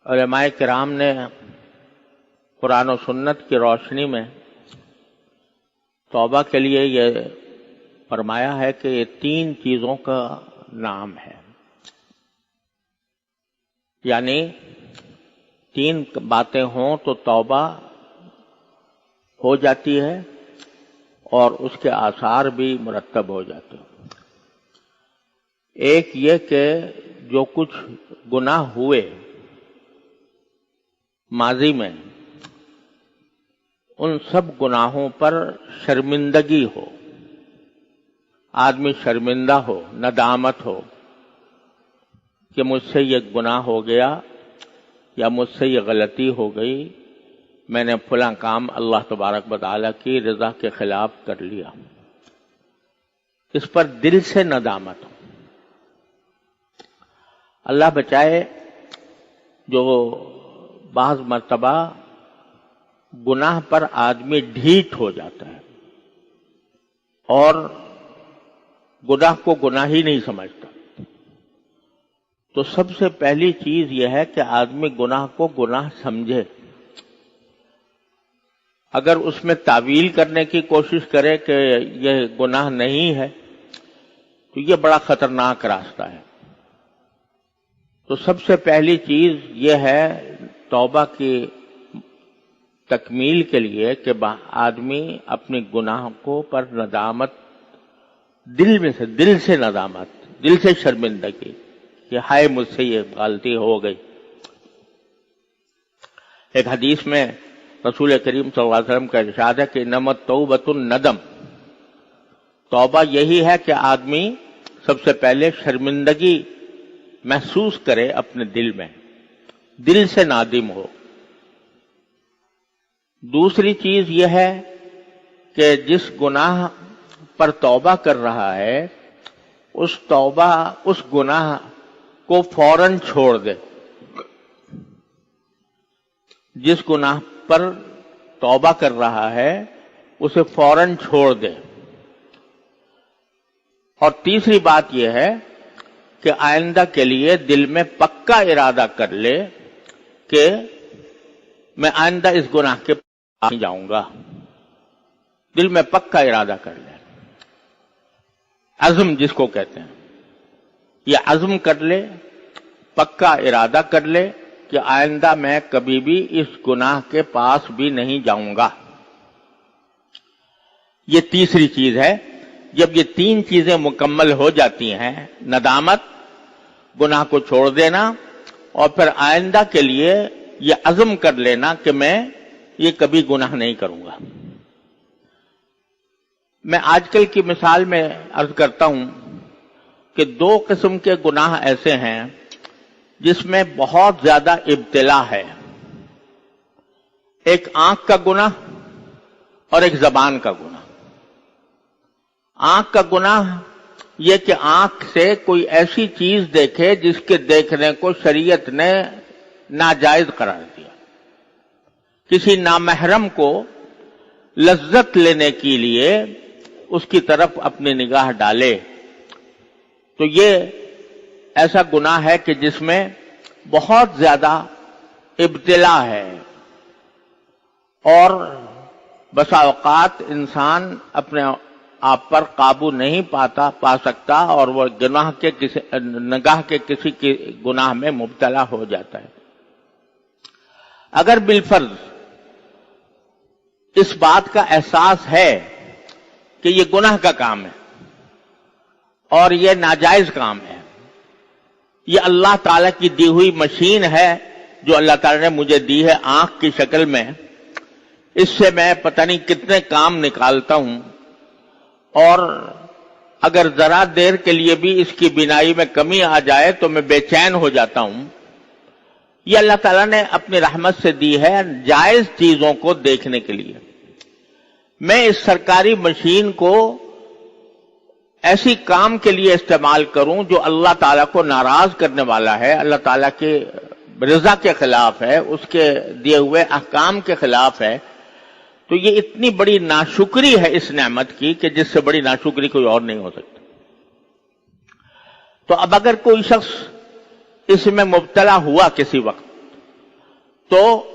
علماء کرام نے قرآن و سنت کی روشنی میں توبہ کے لیے یہ فرمایا ہے کہ یہ 3 چیزوں کا نام ہے، یعنی 3 باتیں ہوں تو توبہ ہو جاتی ہے اور اس کے آثار بھی مرتب ہو جاتے ہیں۔ ایک یہ کہ جو کچھ گناہ ہوئے ماضی میں، ان سب گناہوں پر شرمندگی ہو، آدمی شرمندہ ہو، ندامت ہو کہ مجھ سے یہ گناہ ہو گیا یا مجھ سے یہ غلطی ہو گئی، میں نے فلاں کام اللہ تبارک و تعالیٰ کی رضا کے خلاف کر لیا، اس پر دل سے ندامت ہو۔ اللہ بچائے جو بعض مرتبہ گناہ پر آدمی ڈھیٹ ہو جاتا ہے اور گناہ کو گناہ ہی نہیں سمجھتا، تو سب سے پہلی چیز یہ ہے کہ آدمی گناہ کو گناہ سمجھے۔ اگر اس میں تعویل کرنے کی کوشش کرے کہ یہ گناہ نہیں ہے تو یہ بڑا خطرناک راستہ ہے۔ تو سب سے پہلی چیز یہ ہے توبہ کی تکمیل کے لیے کہ آدمی اپنے گناہ کو پر ندامت، دل سے ندامت، دل سے شرمندگی کہ ہائے مجھ سے یہ غلطی ہو گئی۔ ایک حدیث میں رسول کریم صلی اللہ علیہ وسلم کا ارشاد ہے کہ انما التوبۃ الندم، توبہ یہی ہے کہ آدمی سب سے پہلے شرمندگی محسوس کرے اپنے دل میں، دل سے نادم ہو۔ دوسری چیز یہ ہے کہ جس گناہ پر توبہ کر رہا ہے اس گناہ کو فوراً چھوڑ دے۔ جس گناہ پر توبہ کر رہا ہے اسے فوراً چھوڑ دے۔ اور تیسری بات یہ ہے کہ آئندہ کے لیے دل میں پکا ارادہ کر لے کہ میں آئندہ اس گناہ کے پاس نہیں جاؤں گا، دل میں پکا ارادہ کر لے، عزم جس کو کہتے ہیں، یہ عزم کر لے، پکا ارادہ کر لے کہ آئندہ میں کبھی بھی اس گناہ کے پاس بھی نہیں جاؤں گا۔ یہ تیسری چیز ہے۔ جب یہ 3 چیزیں مکمل ہو جاتی ہیں، ندامت، گناہ کو چھوڑ دینا اور پھر آئندہ کے لیے یہ عزم کر لینا کہ میں یہ کبھی گناہ نہیں کروں گا۔ میں آج کل کی مثال میں عرض کرتا ہوں کہ 2 قسم کے گناہ ایسے ہیں جس میں بہت زیادہ ابتلا ہے، ایک آنکھ کا گناہ اور ایک زبان کا گناہ۔ آنکھ کا گناہ یہ کہ آنکھ سے کوئی ایسی چیز دیکھے جس کے دیکھنے کو شریعت نے ناجائز قرار دیا، کسی نامحرم کو لذت لینے کے لیے اس کی طرف اپنی نگاہ ڈالے، تو یہ ایسا گناہ ہے کہ جس میں بہت زیادہ ابتلا ہے اور بسا اوقات انسان اپنے آپ پر قابو نہیں پا سکتا اور وہ نگاہ کے کسی گناہ میں مبتلا ہو جاتا ہے۔ اگر بالفرض اس بات کا احساس ہے کہ یہ گناہ کا کام ہے اور یہ ناجائز کام ہے، یہ اللہ تعالیٰ کی دی ہوئی مشین ہے جو اللہ تعالیٰ نے مجھے دی ہے آنکھ کی شکل میں، اس سے میں پتہ نہیں کتنے کام نکالتا ہوں، اور اگر ذرا دیر کے لیے بھی اس کی بینائی میں کمی آ جائے تو میں بے چین ہو جاتا ہوں۔ یہ اللہ تعالیٰ نے اپنی رحمت سے دی ہے جائز چیزوں کو دیکھنے کے لیے۔ میں اس سرکاری مشین کو ایسی کام کے لیے استعمال کروں جو اللہ تعالیٰ کو ناراض کرنے والا ہے، اللہ تعالیٰ کے رضا کے خلاف ہے، اس کے دیے ہوئے احکام کے خلاف ہے، تو یہ اتنی بڑی ناشکری ہے اس نعمت کی کہ جس سے بڑی ناشکری کوئی اور نہیں ہو سکتی۔ تو اب اگر کوئی شخص اس میں مبتلا ہوا کسی وقت تو